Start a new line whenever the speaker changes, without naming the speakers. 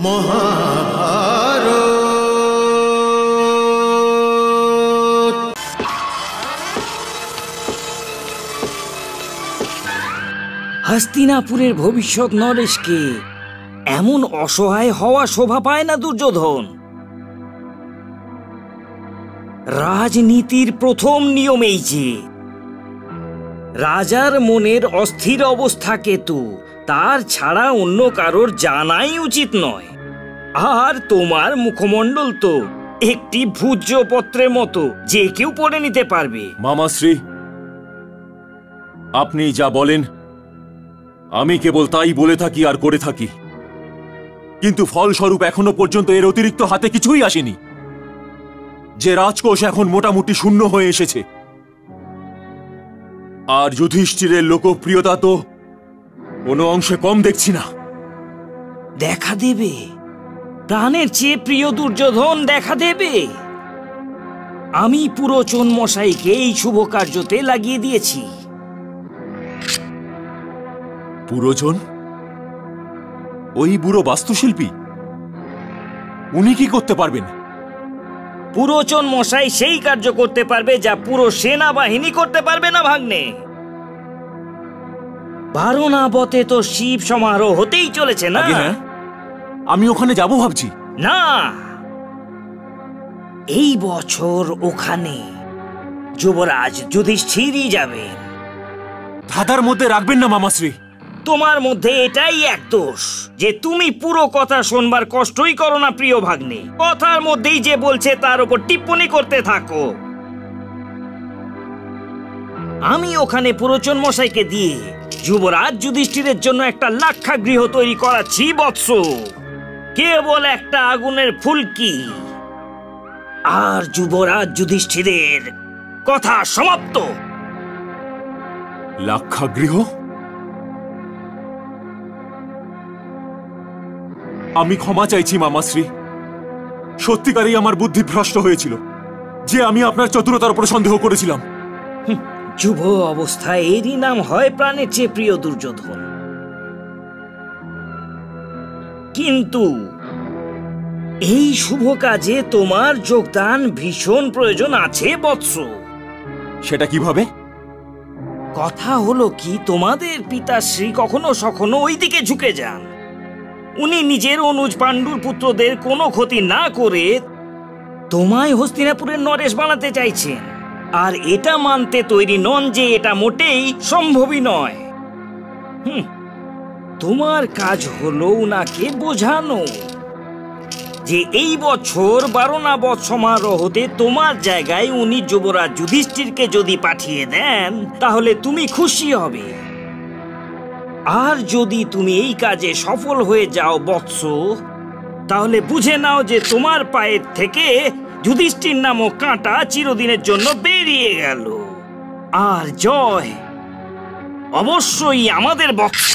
মহাভারত।
হস্তিনাপুরের ভবিষ্যৎ নরেশকে এমন অসহায় হওয়া শোভা পায় না দুর্যোধন। রাজনীতির প্রথম নিয়ম এই যে রাজার মনের অস্থির অবস্থাকে তো তার ছাড়া অন্য কারোর জানাই উচিত নয়। আর তোমার মুখমণ্ডল তো একটি ভূজ্যপত্রের মতো, যে কেউ পড়ে নিতে পারবে।
মামাশ্রী, আপনি যা বলেন আমি কেবল তাই বলে থাকি আর করে থাকি, কিন্তু ফলস্বরূপ এখনো পর্যন্ত এর অতিরিক্ত হাতে কিছুই আসেনি। যে রাজকোষ এখন মোটামুটি শূন্য হয়ে এসেছে, আর যুধিষ্ঠিরের লোকপ্রিয়তা তো কোনো অংশে কম দেখছি না।
দেখা দেবে, প্রাণের চেয়ে প্রিয় দুর্যোধন, দেখা দেবে। আমি পুরোচন মশাইকে এই শুভ কার্যতে লাগিয়ে দিয়েছি।
পুরোজন? ওই বুড়ো বাস্তুশিল্পী? উনি কি করতে পারবেন?
পুরোচন মশাই সেই কার্য করতে পারবে যা পুরো সেনাবাহিনী করতে পারবে না ভাগ্নে। বারণাবতে তো শিব সমারোহ হতেই চলেছে না?
হ্যাঁ, আমি ওখানে যাব ভাবছি।
না, এই বছর ওখানে যুবরাজ যুধিষ্ঠিরই যাবে।
ধাঁধার মধ্যে রাখবেন না মামাশ্রী।
তোমার মধ্যে এটাই এক দোষ যে তুমি পুরো কথা শোনবার কষ্টই করো না প্রিয় ভাগ্নে। কথার মধ্যেই যে বলছে তার উপর টিপ্পনী করতে থাকো। আমি ওখানে পুরোচন মশাইকে দিয়ে যুবরাজ যুধিষ্ঠিরের জন্য একটা লাক্ষাগৃহ তৈরি করাচ্ছি বৎস। কেবল একটা আগুনের ফুলকি, আর যুবরাজ যুধিষ্ঠিরের কথা সমাপ্ত।
লাক্ষাগৃহ? আমি ক্ষমা চাইছি মামাশ্রী। সত্যিকারই আমার বুদ্ধি ভ্রষ্ট হয়েছিল যে আমি আপনার চতুরতার উপর সন্দেহ করেছিলাম।
যুব অবস্থায় এরই নাম হয় প্রাণের চেয়ে প্রিয় দুর্যোধন। কিন্তু এই শুভ কাজে তোমার যোগদান ভীষণ প্রয়োজন আছে বৎস।
সেটা কিভাবে?
কথা হলো কি, তোমাদের পিতাশ্রী কখনো সখনো ওই দিকে ঝুঁকে যান। উনি নিজের অনুজ পাণ্ডুর পুত্রদের কোনো ক্ষতি না করে তোমায় হস্তিনাপুরের নরেশ বানাতে চাইছেন, আর এটা মানতে তৈরি নন যে এটা মোটেই সম্ভবই নয়। তোমার কাজ হলো উনাকে বোঝানো যে এই বছর বারণাবত সমারোহতে তোমার জায়গায় উনি যুবরাজ যুধিষ্ঠিরকে যদি পাঠিয়ে দেন তাহলে তুমি খুশি হবে। আর যদি তুমি এই কাজে সফল হয়ে যাও বৎস, তাহলে বুঝে নাও যে তোমার পায়ের থেকে যুধিষ্ঠির নামক কাঁটা চিরদিনের জন্য বেরিয়ে গেল। আর জয় অবশ্যই আমাদের বৎস।